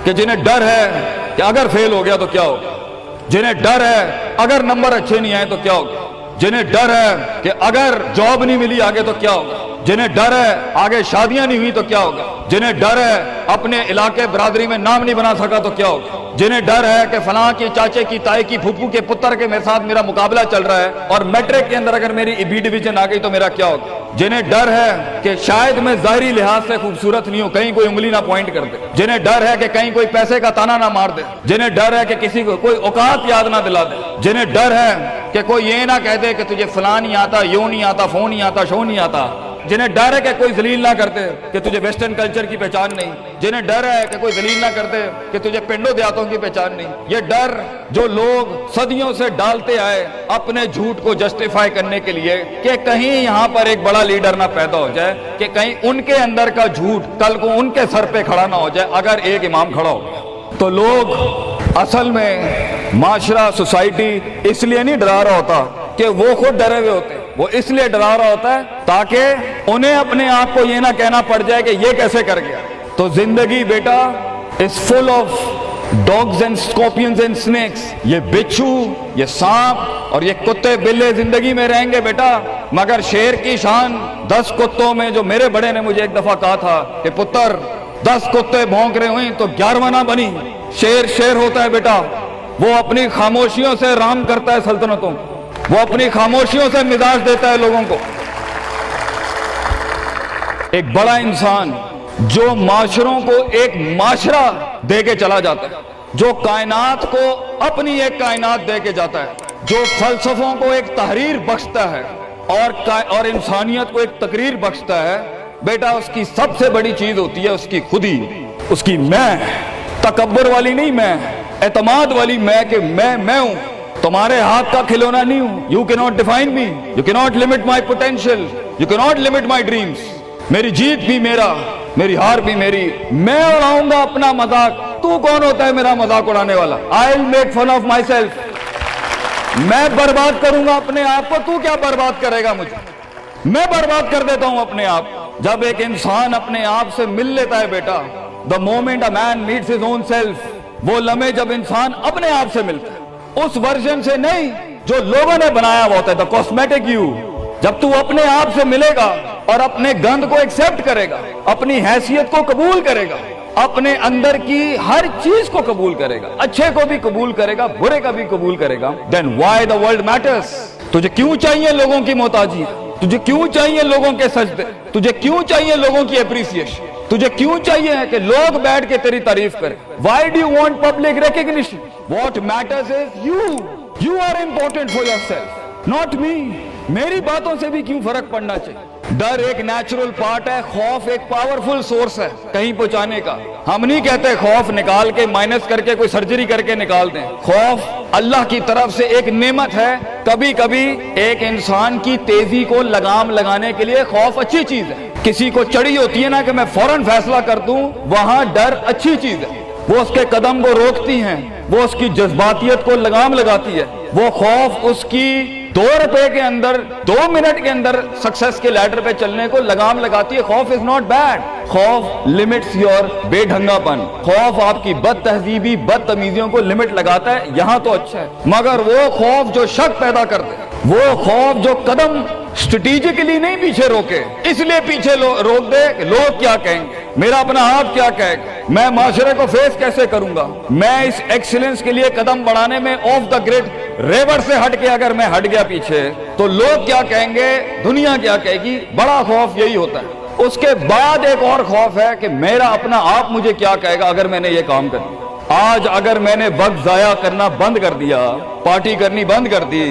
کہ جنہیں ڈر ہے کہ اگر فیل ہو گیا تو کیا ہوگا, جنہیں ڈر ہے اگر نمبر اچھے نہیں آئے تو کیا ہوگا, جنہیں ڈر ہے کہ اگر جاب نہیں ملی آگے تو کیا ہوگا, جنہیں ڈر ہے آگے شادیاں نہیں ہوئی تو کیا ہوگا, جنہیں ڈر ہے اپنے علاقے برادری میں نام نہیں بنا سکا تو کیا ہوگا, جنہیں ڈر ہے کہ فلاں کی چاچے کی تائی کی پھپھو کے پتر کے میرے ساتھ میرا مقابلہ چل رہا ہے اور میٹرک کے اندر اگر میری بی ڈویژن آ گئی تو میرا کیا ہوگا, جنہیں ڈر ہے کہ شاید میں ظاہری لحاظ سے خوبصورت نہیں ہوں, کہیں کوئی انگلی نہ پوائنٹ کر دے, جنہیں ڈر ہے کہ کہیں کوئی پیسے کا تانا نہ مار دے, جنہیں ڈر ہے کہ کسی کو کوئی اوقات یاد نہ دلا دے, جنہیں ڈر ہے کہ کوئی یہ نہ کہہ دے کہ تجھے فلاں نہیں آتا, یوں نہیں آتا, فون نہیں آتا, شو نہیں آتا, جنہیں ڈر ہے کہ کوئی ذلیل نہ کرتے کہ تجھے ویسٹرن کلچر کی پہچان نہیں, جنہیں ڈر ہے کہ کوئی ذلیل نہ کرتے کہ تجھے پنڈوں دیہاتوں کی پہچان نہیں. یہ ڈر جو لوگ صدیوں سے ڈالتے آئے اپنے جھوٹ کو جسٹیفائی کرنے کے لیے کہ کہیں یہاں پر ایک بڑا لیڈر نہ پیدا ہو جائے, کہ کہیں ان کے اندر کا جھوٹ کل کو ان کے سر پہ کھڑا نہ ہو جائے اگر ایک امام کھڑا ہو گیا. تو لوگ اصل میں معاشرہ سوسائٹی اس لیے نہیں ڈرا رہا ہوتا کہ وہ خود ڈرے ہوئے ہوتے, وہ اس لیے ڈرا رہا ہوتا ہے تاکہ انہیں اپنے آپ کو یہ نہ کہنا پڑ جائے کہ یہ کیسے کر گیا. تو زندگی بیٹا is full of dogs and scorpions and snakes. یہ بچھو, یہ سانپ اور یہ کتے بلے زندگی میں رہیں گے بیٹا, مگر شیر کی شان 10 کتوں میں, جو میرے بڑے نے مجھے ایک دفعہ کہا تھا کہ پتر 10 کتے بھونک رہے ہوئیں تو 11واں نہ بنی. شیر شیر ہوتا ہے بیٹا, وہ اپنی خاموشیوں سے رام کرتا ہے سلطنتوں, وہ اپنی خاموشیوں سے مزاج دیتا ہے لوگوں کو. ایک بڑا انسان جو معاشروں کو ایک معاشرہ دے کے چلا جاتا ہے, جو کائنات کو اپنی ایک کائنات دے کے جاتا ہے, جو فلسفوں کو ایک تحریر بخشتا ہے اور انسانیت کو ایک تقریر بخشتا ہے, بیٹا اس کی سب سے بڑی چیز ہوتی ہے اس کی خودی, اس کی میں, تکبر والی نہیں میں, اعتماد والی میں کہ میں ہوں, تمہارے ہاتھ کا کھلونا نہیں ہوں. You cannot define me, you cannot limit my potential, you cannot limit my dreams. میری جیت بھی میرا, میری ہار بھی میری, میں اڑاؤں گا اپنا مذاق, تو کون ہوتا ہے میرا مذاق اڑانے والا. I'll make fun of myself. میں برباد کروں گا اپنے آپ کو, تو کیا برباد کرے گا مجھے, میں برباد کر دیتا ہوں اپنے آپ. جب ایک انسان اپنے آپ سے مل لیتا ہے بیٹا, the moment a man meets his own self, وہ لمحے جب انسان اپنے آپ سے ملتا ہے, اس ورژن سے نہیں جو لوگوں نے بنایا ہوا ہوتا ہے, the cosmetic you. جب تو اپنے آپ سے ملے گا اور اپنے گند کو ایکسپٹ کرے گا, اپنی حیثیت کو قبول کرے گا, اپنے اندر کی ہر چیز کو قبول کرے گا, اچھے کو بھی قبول کرے گا, برے کا بھی قبول کرے گا, then why the world matters. تجھے کیوں چاہیے لوگوں کی محتاجی, تجھے کیوں چاہیے لوگوں کے سجدے, تجھے کیوں چاہیے لوگوں کی اپریسیشن, تجھے کیوں چاہیے کہ لوگ بیٹھ کے تیری تعریف کریں. Why do you want public recognition? What matters is you are important for yourself, not me. میری باتوں سے بھی کیوں فرق پڑنا چاہیے. ڈر ایک نیچرل پارٹ ہے, خوف ایک پاورفل سورس ہے کہیں پہنچانے کا. ہم نہیں کہتے خوف نکال کے مائنس کر کے کوئی سرجری کر کے نکال دیں. خوف اللہ کی طرف سے ایک نعمت ہے. کبھی کبھی ایک انسان کی تیزی کو لگام لگانے کے لیے خوف اچھی چیز ہے. کسی کو چڑھی ہوتی ہے نا کہ میں فوراً فیصلہ کر دوں, وہاں ڈر اچھی چیز ہے. وہ اس کے قدم کو روکتی ہیں, وہ اس کی جذباتیت کو لگام لگاتی ہے. وہ خوف اس کی 2 روپے کے اندر 2 منٹ کے اندر سکسس کے لیڈر پہ چلنے کو لگام لگاتی ہے. خوف از ناٹ بیڈ. خوف لمٹس یور بے ڈھنگا پن. خوف آپ کی بد تہذیبی بد تمیزیوں کو لمٹ لگاتا ہے, یہاں تو اچھا ہے. مگر وہ خوف جو شک پیدا کرتے, وہ خوف جو قدم اسٹریٹجکلی نہیں پیچھے روکے, اس لیے پیچھے روک دے کہ لوگ کیا کہیں گے, میرا اپنا آپ کیا کہے گا, میں معاشرے کو فیس کیسے کروں گا. میں اس ایکسیلنس کے لیے قدم بڑھانے میں آف دا گریڈ ریور سے ہٹ کے اگر میں ہٹ گیا پیچھے تو لوگ کیا کہیں گے, دنیا کیا کہے گی. بڑا خوف یہی ہوتا ہے. اس کے بعد ایک اور خوف ہے کہ میرا اپنا آپ مجھے کیا کہے گا اگر میں نے یہ کام کر دیا. آج اگر میں نے وقت ضائع کرنا بند کر دیا, پارٹی کرنی بند کر دی,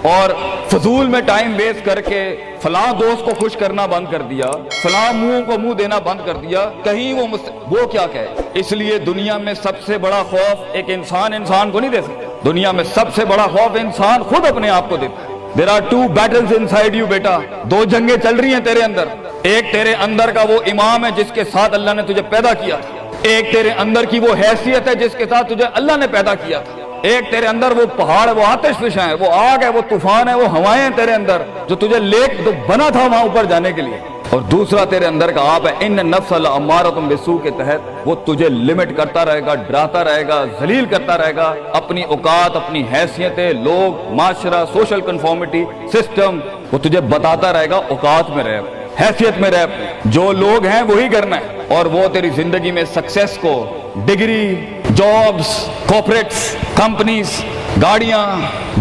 اور فضول میں ٹائم ویسٹ کر کے فلاں دوست کو خوش کرنا بند کر دیا, فلاں منہ کو منہ دینا بند کر دیا, کہیں وہ کیا کہے. اس لیے دنیا میں سب سے بڑا خوف ایک انسان کو نہیں دے سکتا. دنیا میں سب سے بڑا خوف انسان خود اپنے آپ کو دیتا ہے. There are 2 battles inside you بیٹا, 2 جنگیں چل رہی ہیں تیرے اندر. ایک تیرے اندر کا وہ امام ہے جس کے ساتھ اللہ نے تجھے پیدا کیا تھا, ایک تیرے اندر کی وہ حیثیت ہے جس کے ساتھ تجھے اللہ نے پیدا کیا تھا, ایک تیرے اندر وہ پہاڑ, وہ آتش فشاں ہے, وہ آگ ہے, وہ طوفان ہے, وہ ہوائیں ہیں تیرے اندر جو تجھے تو بنا تھا وہاں اوپر جانے کے لیے. اور دوسرا تیرے اندر کا آپ ہے ان نفس لامارۃ بالسوء کے تحت وہ تجھے لمٹ کرتا رہے گا، ڈراتا رہے گا، ذلیل کرتا رہے گا، اپنی اوقات، اپنی حیثیتیں، لوگ، معاشرہ، سوشل کنفارمیٹی، سسٹم، وہ تجھے بتاتا رہے گا اوقات میں رہ، حیثیت میں رہ، جو لوگ ہیں وہی کرنا ہے، اور وہ تیری زندگی میں سکسیس کو، ڈگری، جابز، کارپوریٹس، کمپنیز، گاڑیاں،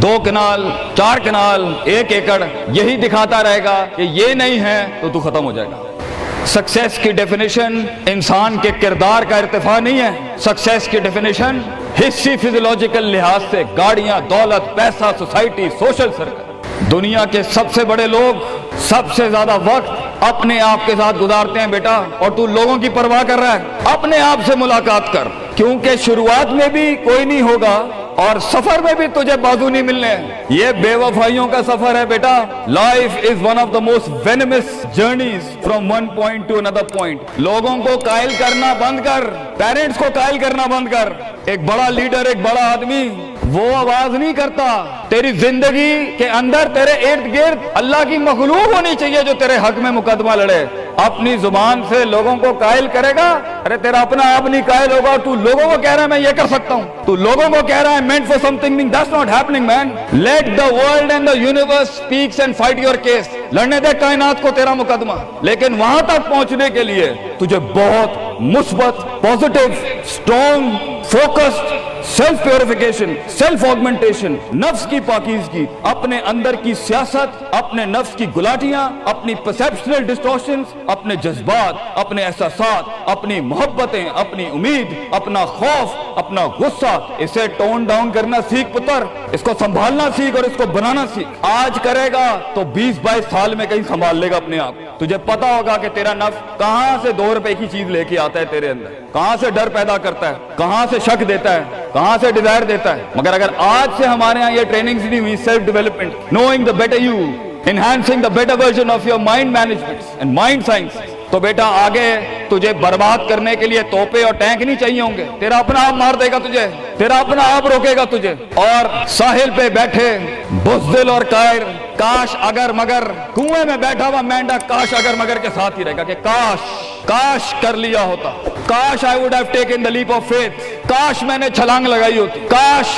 2 کنال، 4 کنال، 1 ایکڑ، یہی دکھاتا رہے گا کہ یہ نہیں ہے تو ختم ہو جائے گا۔ سکسیس کی ڈیفینیشن انسان کے کردار کا ارتفاع نہیں ہے، سکسیس کی ڈیفینیشن حصی فزیولوجیکل لحاظ سے گاڑیاں، دولت، پیسہ، سوسائٹی، سوشل سرکل۔ دنیا کے سب سے بڑے لوگ سب سے زیادہ وقت اپنے آپ کے ساتھ گزارتے ہیں بیٹا، اور تو لوگوں کی پرواہ کر رہا ہے؟ اپنے آپ سے ملاقات کر، کیونکہ شروعات میں بھی کوئی نہیں ہوگا اور سفر میں بھی تجھے بازو نہیں ملنے۔ یہ بے وفائیوں کا سفر ہے بیٹا۔ Life is one of the most venomous journeys from one point to another point. لوگوں کو قائل کرنا بند کر، پیرنٹس کو قائل کرنا بند کر۔ ایک بڑا لیڈر، ایک بڑا آدمی وہ آواز نہیں کرتا، تیری زندگی کے اندر تیرے ارد گرد اللہ کی مخلوق ہونی چاہیے جو تیرے حق میں مقدمہ لڑے۔ اپنی زبان سے لوگوں کو قائل کرے گا، ارے تیرا اپنا آپ نہیں قائل ہوگا، تو لوگوں کو کہہ رہا ہے میں یہ کر سکتا ہوں، تو لوگوں کو کہہ رہا ہے meant for something, that's not happening man. Let the world and the universe speaks and fight your case. لڑنے دے کائنات کو تیرا مقدمہ، لیکن وہاں تک پہنچنے کے لیے تجھے بہت مثبت، positive, strong, focused, self purification, self augmentation, نفس کی پاکیزگی، اپنے اندر کی سیاست، اپنے نفس کی گلاٹیاں، اپنی پرسیپشنل ڈسٹورشنز، اپنے جذبات، اپنے احساسات، اپنی محبتیں، اپنی امید، اپنا خوف، اپنا غصہ، اسے ٹون ڈاؤن کرنا سیکھ پتر، اس کو سنبھالنا سیکھ اور اس کو بنانا سیکھ۔ آج کرے گا تو 20-22 سال میں کہیں سنبھال لے گا اپنے آپ۔ تجھے پتا ہوگا کہ تیرا نفس کہاں سے 2 روپے کی چیز لے کے آتا ہے تیرے اندر، کہاں سے ڈر پیدا کرتا ہے، کہاں سے شک دیتا ہے، کہاں سے ڈیزائر دیتا ہے۔ مگر اگر آج سے ہمارے ہاں یہ ٹریننگز نہیں ہوئی، self development, knowing the better you, enhancing the better version of your mind management and mind science, تو بیٹا آگے تجھے برباد کرنے کے لیے توپے اور ٹینک نہیں چاہیے ہوں گے، تیرا اپنا آپ مار دے گا تجھے، تیرا اپنا آپ روکے گا تجھے۔ اور ساحل پہ بیٹھے بزدل اور قائر، کاش اگر مگر، کنویں میں بیٹھا ہوا مینڈا کاش اگر مگر کے ساتھ ہی رہے گا کہ کاش کر لیا ہوتا، کاش I would have taken the leap of faith، کاش میں نے چھلانگ لگائی ہوتی، کاش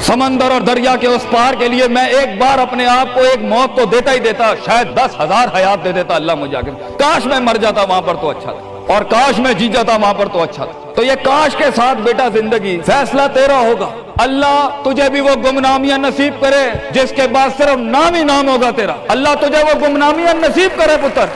سمندر اور دریا کے اس پار کے لیے میں ایک بار اپنے آپ کو ایک موت تو دیتا ہی دیتا، شاید 10,000 حیات دے دیتا اللہ مجھے آگے، کاش میں مر جاتا وہاں پر تو اچھا تھا، اور کاش میں جی جاتا وہاں پر تو اچھا تھا۔ تو یہ کاش کے ساتھ بیٹا زندگی، فیصلہ تیرا ہوگا۔ اللہ تجھے بھی وہ گمنامیاں نصیب کرے جس کے بعد صرف نام ہی نام ہوگا تیرا، اللہ تجھے وہ گمنامیاں نصیب کرے پتر،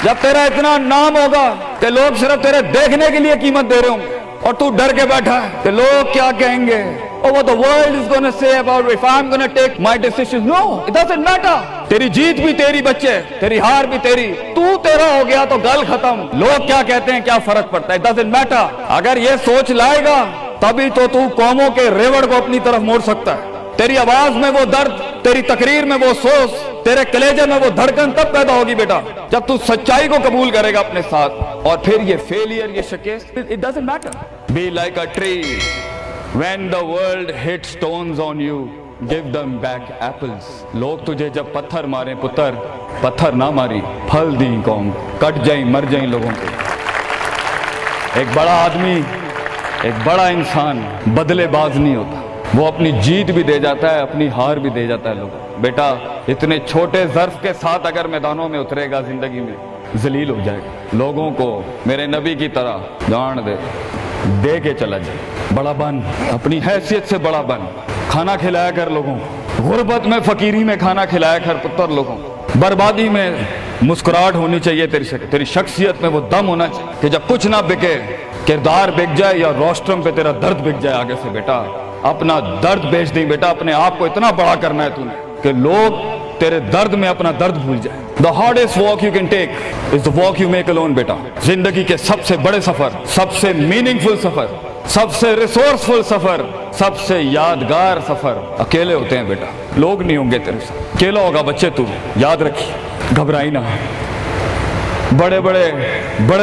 جب تیرا اتنا نام ہوگا کہ لوگ صرف تیرے دیکھنے کے لیے قیمت دے رہے ہوں گے، اور تو ڈر کے بیٹھا ہے کہ لوگ کیا کہیں گے، oh what the world is going to say about if I'm going to take my decisions. No, it doesn't matter. تیری جیت بھی تیری بچے، تیری ہار بھی تیری، تو تیرا ہو گیا تو گل ختم، لوگ کیا کہتے ہیں کیا فرق پڑتا ہے، it doesn't matter۔ اگر یہ سوچ لائے گا تبھی تو قوموں کے ریوڑ کو اپنی طرف موڑ سکتا ہے۔ تیری آواز میں وہ درد، تیری تقریر میں وہ سوز، تیرے کلیجے میں وہ دھڑکن تب پیدا ہوگی بیٹا جب تو سچائی کو قبول کرے گا اپنے ساتھ، اور پھر یہ فیلئر، یہ شکست، it doesn't matter۔ Be like a tree when the world hits stones on you, give them back apples۔ لوگ تجھے جب پتھر ماریں پتر، پتھر نہ ماری، پھل دیں قوم، کٹ جائیں مر جائیں لوگوں کو۔ ایک بڑا آدمی، ایک بڑا انسان بدلے باز نہیں ہوتا، وہ اپنی جیت بھی دے جاتا ہے، اپنی ہار بھی دے جاتا ہے لوگوں۔ بیٹا اتنے چھوٹے ظرف کے ساتھ اگر میدانوں میں اترے گا زندگی میں، ذلیل ہو جائے گا، لوگوں کو میرے نبی کی طرح جان دے کے چلا جائے، بڑا بن، اپنی حیثیت سے بڑا بن، کھانا کھلایا کر لوگوں، غربت میں فقیری میں کھانا کھلایا کر پتر لوگوں، بربادی میں مسکراہٹ ہونی چاہیے تیری شخصیت میں وہ دم ہونا چاہیے کہ جب کچھ نہ بکے، کردار بک جائے یا روسٹرم پہ تیرا درد بک جائے آگے سے، بیٹا اپنا درد بیچ دیں بیٹا، اپنے آپ کو اتنا بڑا کرنا ہے تو نے کہ لوگ تیرے درد میں اپنا درد بھول جائیں۔ The hardest walk you can take is the walk you make alone بیٹا۔ زندگی کے سب سے بڑے سفر، سب سے میننگ فل سفر، سب سے ریسورسفل سفر، سب سے یادگار سفر اکیلے ہوتے ہیں بیٹا، لوگ نہیں ہوں گے تیرے ساتھ، اکیلا ہوگا بچے تو، یاد رکھی، گھبرائی نہ۔ بڑے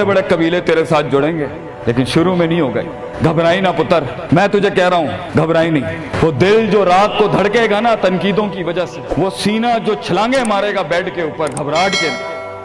بڑے قبیلے تیرے ساتھ جڑیں گے لیکن شروع میں نہیں ہو گئے، گھبرائی نہ پتر، میں تجھے کہہ رہا ہوں گھبرائی نہیں۔ وہ دل جو رات کو دھڑکے گا نا تنقیدوں کی وجہ سے، وہ سینہ جو چھلانگے مارے گا بیڈ کے اوپر گھبراہٹ کے،